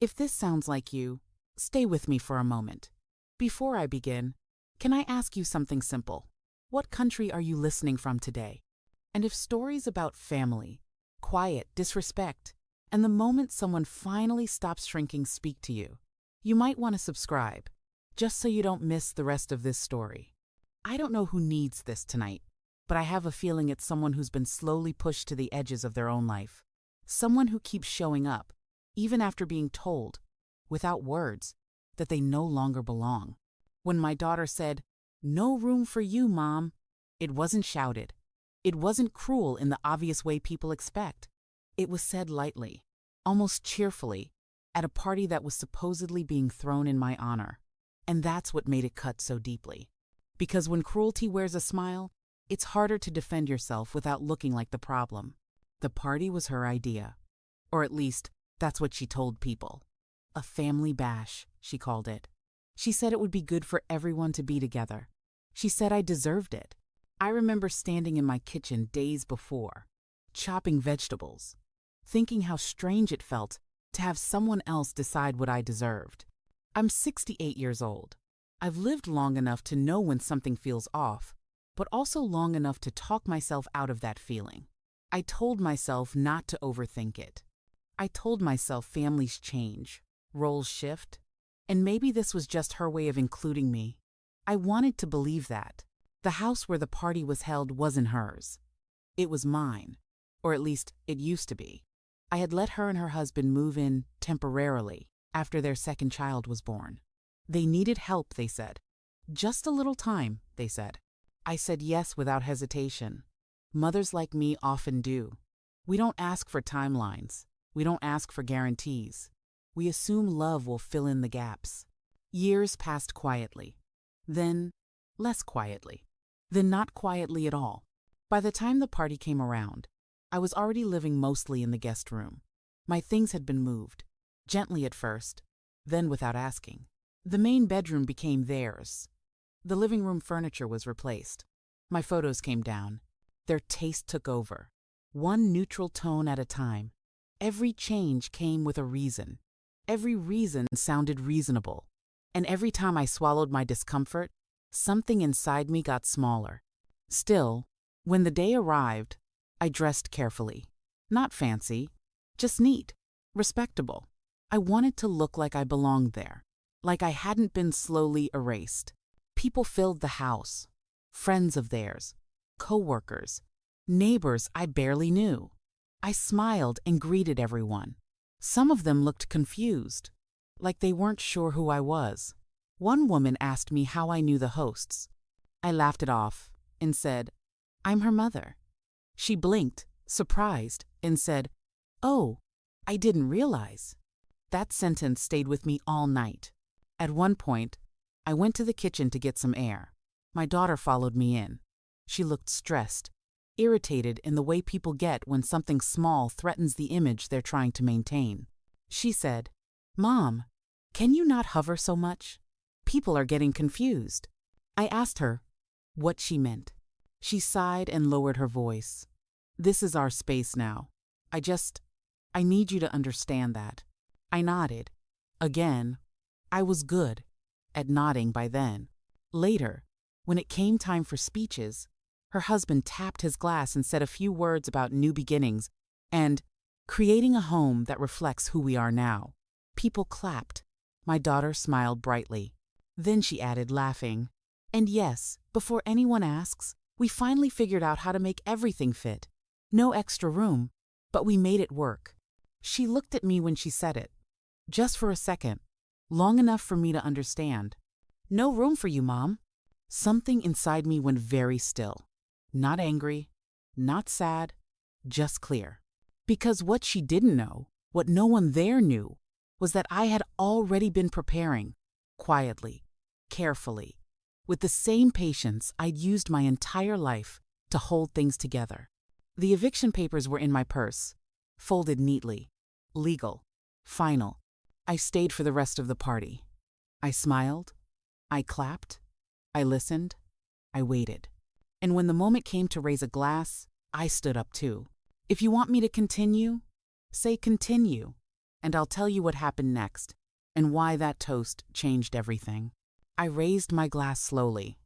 If this sounds like you, stay with me for a moment. Before I begin, can I ask you something simple? What country are you listening from today? And if stories about family, quiet disrespect, and the moment someone finally stops shrinking speak to you, you might want to subscribe, just so you don't miss the rest of this story. I don't know who needs this tonight, but I have a feeling it's someone who's been slowly pushed to the edges of their own life. Someone who keeps showing up, even after being told, without words, that they no longer belong. When my daughter said, "No room for you, Mom," it wasn't shouted. It wasn't cruel in the obvious way people expect. It was said lightly, almost cheerfully, at a party that was supposedly being thrown in my honor. And that's what made it cut so deeply. Because when cruelty wears a smile, it's harder to defend yourself without looking like the problem. The party was her idea. Or at least, that's what she told people. A family bash, she called it. She said it would be good for everyone to be together. She said I deserved it. I remember standing in my kitchen days before, chopping vegetables, thinking how strange it felt to have someone else decide what I deserved. I'm 68 years old. I've lived long enough to know when something feels off, but also long enough to talk myself out of that feeling. I told myself not to overthink it. I told myself families change, roles shift, and maybe this was just her way of including me. I wanted to believe that. The house where the party was held wasn't hers. It was mine, or at least it used to be. I had let her and her husband move in temporarily after their second child was born. They needed help, they said. Just a little time, they said. I said yes without hesitation. Mothers like me often do. We don't ask for timelines. We don't ask for guarantees. We assume love will fill in the gaps. Years passed quietly. Then, less quietly. Then not quietly at all. By the time the party came around, I was already living mostly in the guest room. My things had been moved, gently at first, then without asking. The main bedroom became theirs. The living room furniture was replaced. My photos came down. Their taste took over. One neutral tone at a time. Every change came with a reason. Every reason sounded reasonable. And every time I swallowed my discomfort, something inside me got smaller. Still, when the day arrived, I dressed carefully. Not fancy, just neat, respectable. I wanted to look like I belonged there, like I hadn't been slowly erased. People filled the house, friends of theirs, co-workers, neighbors I barely knew. I smiled and greeted everyone. Some of them looked confused, like they weren't sure who I was. One woman asked me how I knew the hosts. I laughed it off and said, "I'm her mother." She blinked, surprised, and said, "Oh, I didn't realize." That sentence stayed with me all night. At one point, I went to the kitchen to get some air. My daughter followed me in. She looked stressed, irritated in the way people get when something small threatens the image they're trying to maintain. She said, "Mom, can you not hover so much? People are getting confused." I asked her what she meant. She sighed and lowered her voice. "This is our space now. I need you to understand that." I nodded. Again, I was good at nodding by then. Later, when it came time for speeches, her husband tapped his glass and said a few words about new beginnings and creating a home that reflects who we are now. People clapped. My daughter smiled brightly. Then she added, laughing, "And yes, before anyone asks, we finally figured out how to make everything fit. No extra room, but we made it work." She looked at me when she said it. Just for a second, long enough for me to understand. "No room for you, Mom." Something inside me went very still. Not angry, not sad, just clear. Because what she didn't know, what no one there knew, was that I had already been preparing, quietly, carefully, with the same patience I'd used my entire life to hold things together. The eviction papers were in my purse, folded neatly, legal, final. I stayed for the rest of the party. I smiled, I clapped, I listened, I waited. And when the moment came to raise a glass, I stood up too. If you want me to continue, say continue. and I'll tell you what happened next and why that toast changed everything. I raised my glass slowly,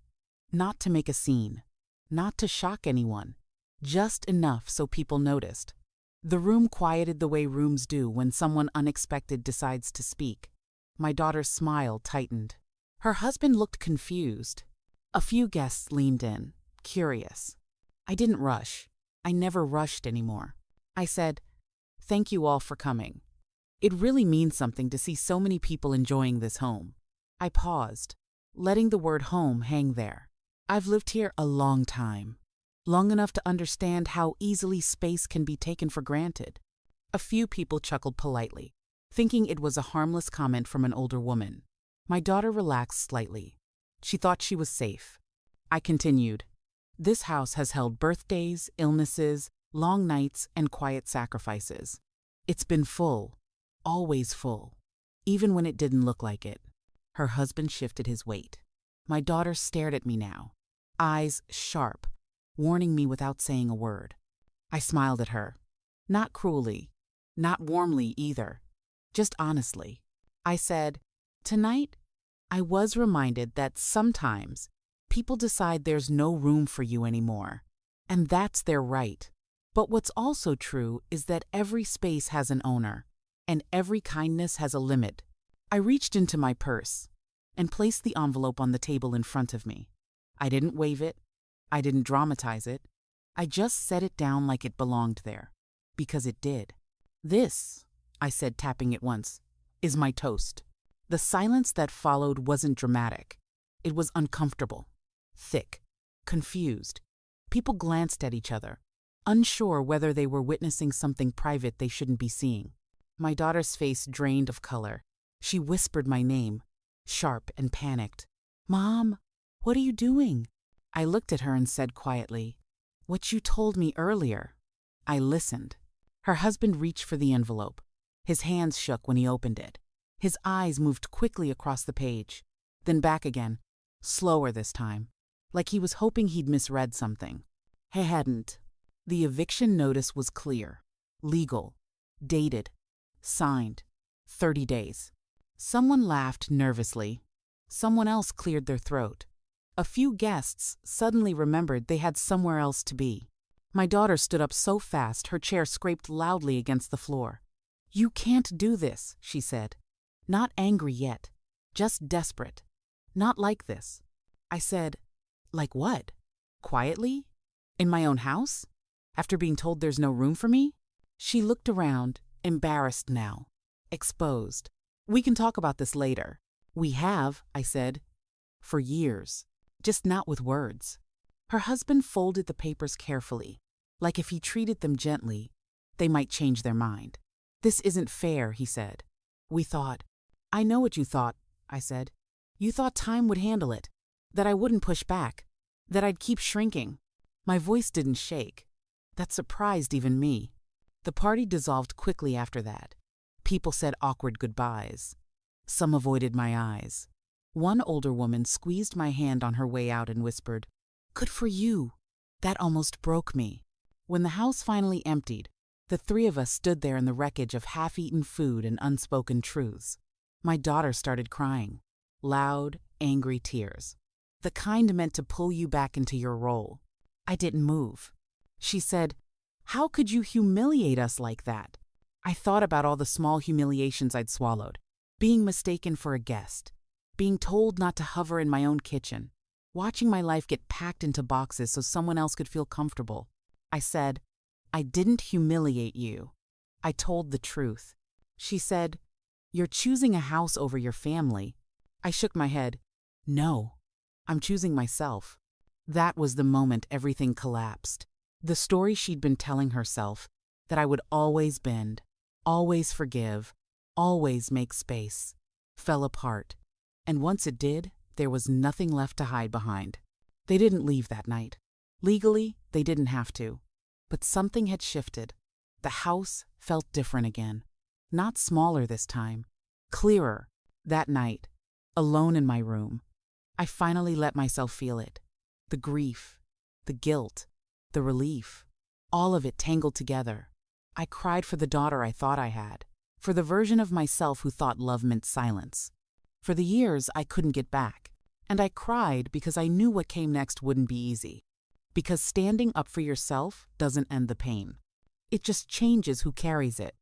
not to make a scene, not to shock anyone, just enough so people noticed. The room quieted the way rooms do when someone unexpected decides to speak. My daughter's smile tightened. Her husband looked confused. A few guests leaned in, curious. I didn't rush. I never rushed anymore. I said, "Thank you all for coming. It really means something to see so many people enjoying this home." I paused, letting the word home hang there. I've lived here a long time, long enough to understand how easily space can be taken for granted. A few people chuckled politely, thinking it was a harmless comment from an older woman. My daughter relaxed slightly. She thought she was safe. I continued, "This house has held birthdays, illnesses, long nights, and quiet sacrifices. It's been full, always full, even when it didn't look like it." Her husband shifted his weight. My daughter stared at me now, eyes sharp, warning me without saying a word. I smiled at her, not cruelly, not warmly either, just honestly. I said, "Tonight, I was reminded that sometimes people decide there's no room for you anymore, and that's their right. But what's also true is that every space has an owner, and every kindness has a limit." I reached into my purse and placed the envelope on the table in front of me. I didn't wave it. I didn't dramatize it. I just set it down like it belonged there, because it did. "This," I said, tapping it once, "is my toast." The silence that followed wasn't dramatic. It was uncomfortable, thick, confused. People glanced at each other, unsure whether they were witnessing something private they shouldn't be seeing. My daughter's face drained of color. She whispered my name, sharp and panicked. "Mom, what are you doing?" I looked at her and said quietly, "What you told me earlier." I listened. Her husband reached for the envelope. His hands shook when he opened it. His eyes moved quickly across the page, then back again, slower this time, like he was hoping he'd misread something. He hadn't. The eviction notice was clear, legal, dated, signed, 30 days. Someone laughed nervously. Someone else cleared their throat. A few guests suddenly remembered they had somewhere else to be. My daughter stood up so fast her chair scraped loudly against the floor. "You can't do this," she said. Not angry yet, just desperate. "Not like this." I said, "Like what? Quietly? In my own house? After being told there's no room for me?" She looked around, embarrassed now, exposed. "We can talk about this later." "We have," I said, "for years, just not with words." Her husband folded the papers carefully, like if he treated them gently, they might change their mind. "This isn't fair," he said. "We thought—" "I know what you thought," I said. "You thought time would handle it, that I wouldn't push back, that I'd keep shrinking." My voice didn't shake. That surprised even me. The party dissolved quickly after that. People said awkward goodbyes. Some avoided my eyes. One older woman squeezed my hand on her way out and whispered, "Good for you." That almost broke me. When the house finally emptied, the three of us stood there in the wreckage of half-eaten food and unspoken truths. My daughter started crying. Loud, angry tears. The kind meant to pull you back into your role. I didn't move. She said, "How could you humiliate us like that?" I thought about all the small humiliations I'd swallowed. Being mistaken for a guest. Being told not to hover in my own kitchen. Watching my life get packed into boxes so someone else could feel comfortable. I said, "I didn't humiliate you. I told the truth." She said, "You're choosing a house over your family." I shook my head. "No, I'm choosing myself." That was the moment everything collapsed. The story she'd been telling herself, that I would always bend, always forgive, always make space, fell apart. And once it did, there was nothing left to hide behind. They didn't leave that night. Legally, they didn't have to. But something had shifted. The house felt different again. Not smaller this time. Clearer. That night, alone in my room, I finally let myself feel it. The grief, the guilt, the relief, all of it tangled together. I cried for the daughter I thought I had. For the version of myself who thought love meant silence. For the years I couldn't get back. And I cried because I knew what came next wouldn't be easy. Because standing up for yourself doesn't end the pain. It just changes who carries it.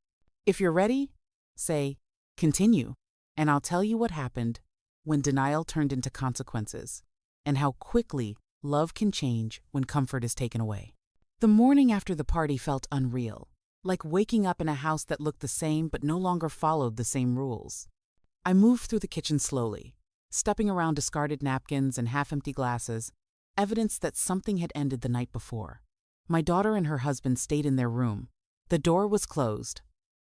If you're ready, say, continue, and I'll tell you what happened when denial turned into consequences, and how quickly love can change when comfort is taken away. The morning after the party felt unreal, like waking up in a house that looked the same but no longer followed the same rules. I moved through the kitchen slowly, stepping around discarded napkins and half-empty glasses, evidence that something had ended the night before. My daughter and her husband stayed in their room. The door was closed.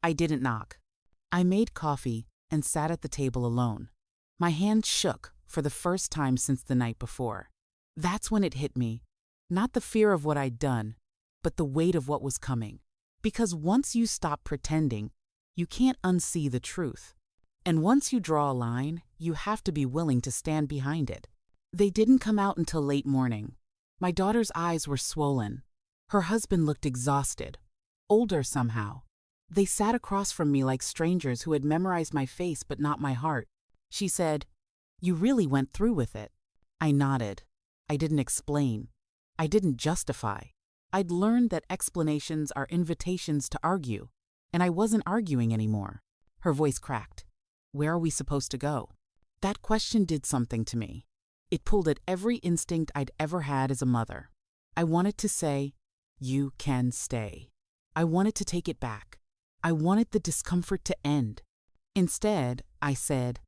I didn't knock. I made coffee and sat at the table alone. My hands shook for the first time since the night before. That's when it hit me. Not the fear of what I'd done, but the weight of what was coming. Because once you stop pretending, you can't unsee the truth. And once you draw a line, you have to be willing to stand behind it. They didn't come out until late morning. My daughter's eyes were swollen. Her husband looked exhausted, older somehow. They sat across from me like strangers who had memorized my face but not my heart. She said, "You really went through with it." I nodded. I didn't explain. I didn't justify. I'd learned that explanations are invitations to argue, and I wasn't arguing anymore. Her voice cracked. "Where are we supposed to go?" That question did something to me. It pulled at every instinct I'd ever had as a mother. I wanted to say, "You can stay." I wanted to take it back. I wanted the discomfort to end. Instead, I said,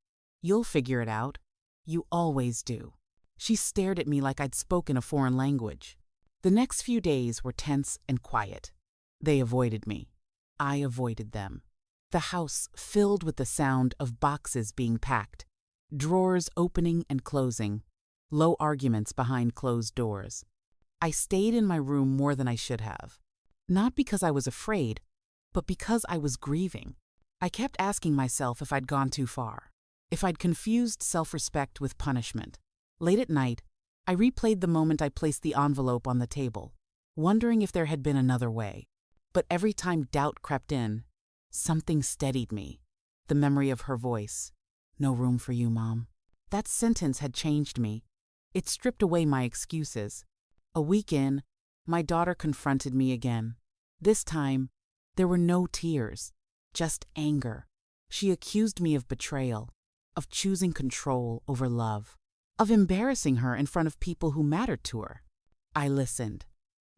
"You'll figure it out. You always do." She stared at me like I'd spoken a foreign language. The next few days were tense and quiet. They avoided me. I avoided them. The house filled with the sound of boxes being packed, drawers opening and closing, low arguments behind closed doors. I stayed in my room more than I should have. Not because I was afraid, but because I was grieving. I kept asking myself if I'd gone too far, if I'd confused self-respect with punishment. Late at night, I replayed the moment I placed the envelope on the table, wondering if there had been another way. But every time doubt crept in, something steadied me. The memory of her voice. "No room for you, Mom." That sentence had changed me. It stripped away my excuses. A week in, my daughter confronted me again. This time, there were no tears, just anger. She accused me of betrayal, of choosing control over love, of embarrassing her in front of people who mattered to her. I listened.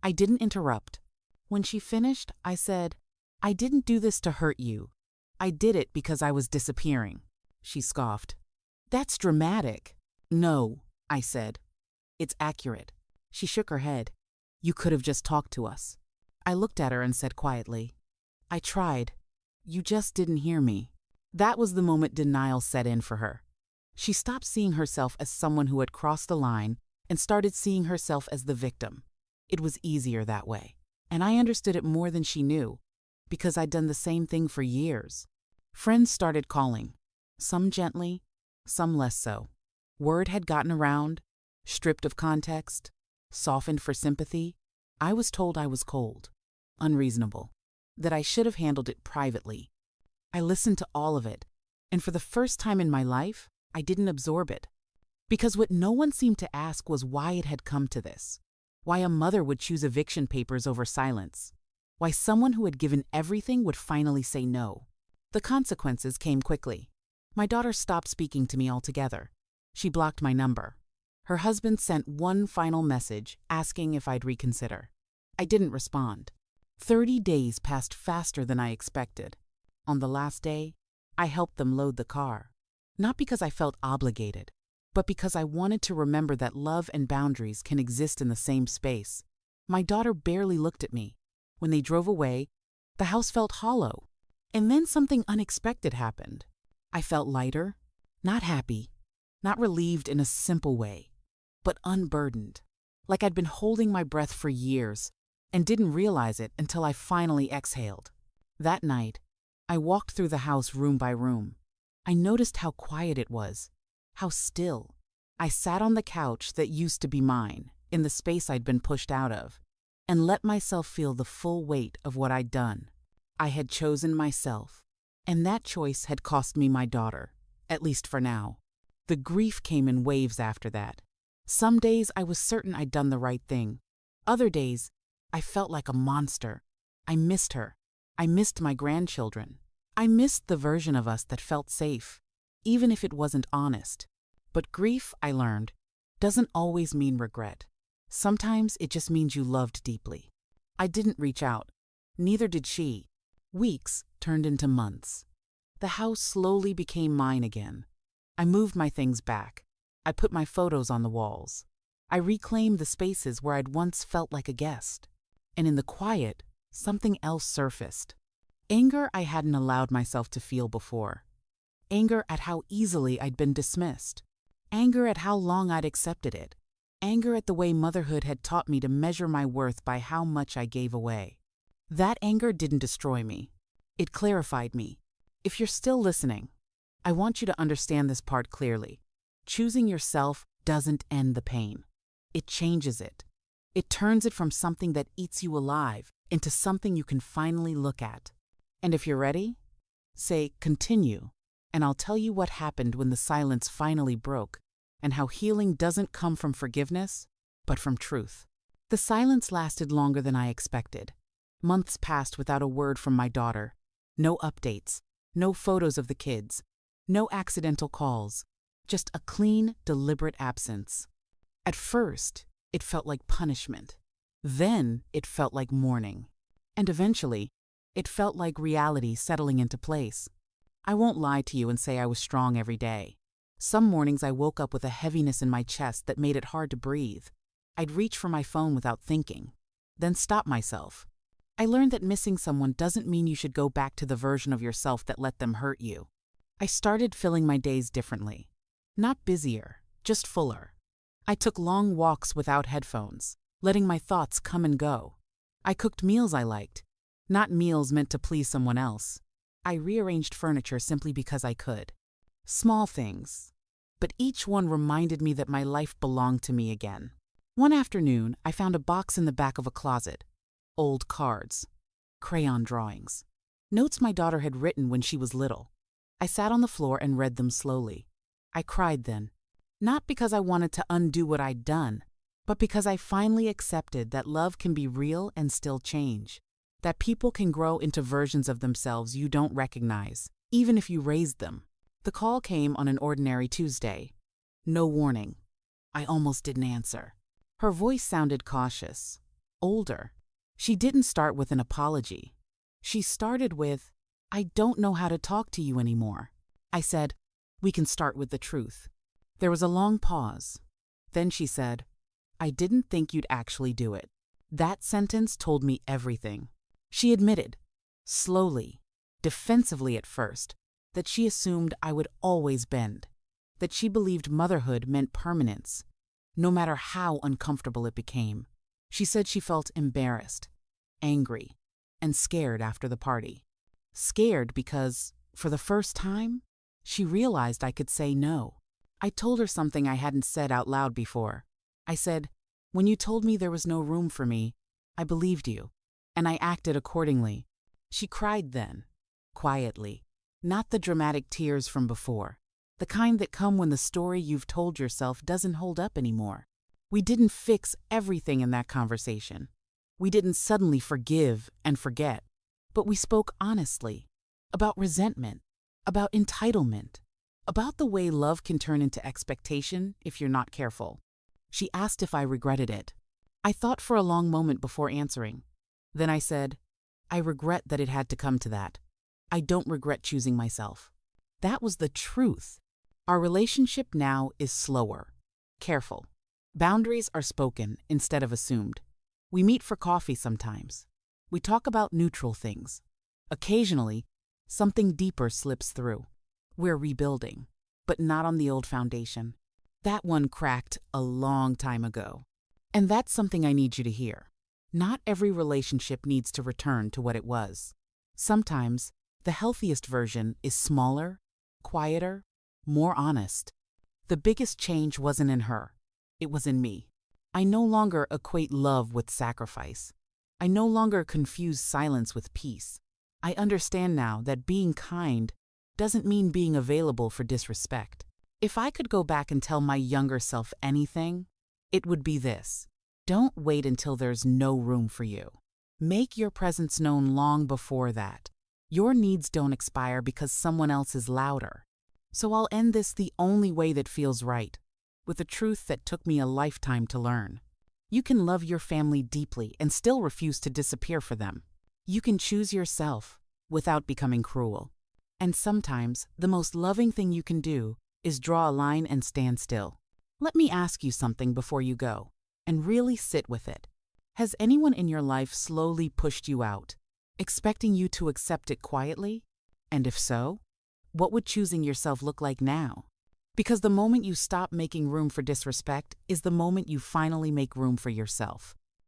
I didn't interrupt. When she finished, I said, "I didn't do this to hurt you. I did it because I was disappearing." She scoffed. "That's dramatic." "No," I said. "It's accurate." She shook her head. "You could have just talked to us." I looked at her and said quietly, "I tried. You just didn't hear me." That was the moment denial set in for her. She stopped seeing herself as someone who had crossed the line and started seeing herself as the victim. It was easier that way. And I understood it more than she knew, because I'd done the same thing for years. Friends started calling, some gently, some less so. Word had gotten around, stripped of context, softened for sympathy. I was told I was cold, unreasonable, that I should have handled it privately. I listened to all of it, and for the first time in my life, I didn't absorb it. Because what no one seemed to ask was why it had come to this. Why a mother would choose eviction papers over silence. Why someone who had given everything would finally say no. The consequences came quickly. My daughter stopped speaking to me altogether. She blocked my number. Her husband sent one final message asking if I'd reconsider. I didn't respond. 30 days passed faster than I expected. On the last day, I helped them load the car. Not because I felt obligated, but because I wanted to remember that love and boundaries can exist in the same space. My daughter barely looked at me. When they drove away, the house felt hollow. And then something unexpected happened. I felt lighter, not happy, not relieved in a simple way, but unburdened, like I'd been holding my breath for years and didn't realize it until I finally exhaled. That night, I walked through the house room by room. I noticed how quiet it was, how still. I sat on the couch that used to be mine, in the space I'd been pushed out of, and let myself feel the full weight of what I'd done. I had chosen myself. And that choice had cost me my daughter, at least for now. The grief came in waves after that. Some days I was certain I'd done the right thing. Other days, I felt like a monster. I missed her. I missed my grandchildren. I missed the version of us that felt safe, even if it wasn't honest. But grief, I learned, doesn't always mean regret. Sometimes it just means you loved deeply. I didn't reach out. Neither did she. Weeks turned into months. The house slowly became mine again. I moved my things back. I put my photos on the walls. I reclaimed the spaces where I'd once felt like a guest. And in the quiet, something else surfaced. Anger I hadn't allowed myself to feel before. Anger at how easily I'd been dismissed. Anger at how long I'd accepted it. Anger at the way motherhood had taught me to measure my worth by how much I gave away. That anger didn't destroy me. It clarified me. If you're still listening, I want you to understand this part clearly. Choosing yourself doesn't end the pain. It changes it. It turns it from something that eats you alive into something you can finally look at. And if you're ready, say continue, and I'll tell you what happened when the silence finally broke, and how healing doesn't come from forgiveness, but from truth. The silence lasted longer than I expected. Months passed without a word from my daughter. No updates, no photos of the kids, no accidental calls, just a clean, deliberate absence. At first, it felt like punishment. Then it felt like mourning. And eventually, it felt like reality settling into place. I won't lie to you and say I was strong every day. Some mornings I woke up with a heaviness in my chest that made it hard to breathe. I'd reach for my phone without thinking, then stop myself. I learned that missing someone doesn't mean you should go back to the version of yourself that let them hurt you. I started filling my days differently. Not busier, just fuller. I took long walks without headphones, letting my thoughts come and go. I cooked meals I liked, not meals meant to please someone else. I rearranged furniture simply because I could. Small things, but each one reminded me that my life belonged to me again. One afternoon, I found a box in the back of a closet. Old cards, crayon drawings, notes my daughter had written when she was little. I sat on the floor and read them slowly. I cried then, not because I wanted to undo what I'd done, but because I finally accepted that love can be real and still change, that people can grow into versions of themselves you don't recognize, even if you raised them. The call came on an ordinary Tuesday. No warning. I almost didn't answer. Her voice sounded cautious, older. She didn't start with an apology. She started with, "I don't know how to talk to you anymore." I said, "We can start with the truth." There was a long pause. Then she said, "I didn't think you'd actually do it." That sentence told me everything. She admitted, slowly, defensively at first, that she assumed I would always bend, that she believed motherhood meant permanence, no matter how uncomfortable it became. She said she felt embarrassed, angry, and scared after the party. Scared because, for the first time, she realized I could say no. I told her something I hadn't said out loud before. I said, "When you told me there was no room for me, I believed you, and I acted accordingly." She cried then, quietly, not the dramatic tears from before, the kind that come when the story you've told yourself doesn't hold up anymore. We didn't fix everything in that conversation. We didn't suddenly forgive and forget, but we spoke honestly about resentment, about entitlement, about the way love can turn into expectation if you're not careful. She asked if I regretted it. I thought for a long moment before answering. Then I said, "I regret that it had to come to that. I don't regret choosing myself." That was the truth. Our relationship now is slower, careful. Boundaries are spoken instead of assumed. We meet for coffee sometimes. We talk about neutral things. Occasionally, something deeper slips through. We're rebuilding, but not on the old foundation. That one cracked a long time ago. And that's something I need you to hear. Not every relationship needs to return to what it was. Sometimes, the healthiest version is smaller, quieter, more honest. The biggest change wasn't in her. It was in me. I no longer equate love with sacrifice. I no longer confuse silence with peace. I understand now that being kind doesn't mean being available for disrespect. If I could go back and tell my younger self anything, it would be this. Don't wait until there's no room for you. Make your presence known long before that. Your needs don't expire because someone else is louder. So I'll end this the only way that feels right, with a truth that took me a lifetime to learn. You can love your family deeply and still refuse to disappear for them. You can choose yourself without becoming cruel. And sometimes the most loving thing you can do is draw a line and stand still. Let me ask you something before you go, and really sit with it. Has anyone in your life slowly pushed you out, expecting you to accept it quietly? And if so, what would choosing yourself look like now? Because the moment you stop making room for disrespect is the moment you finally make room for yourself.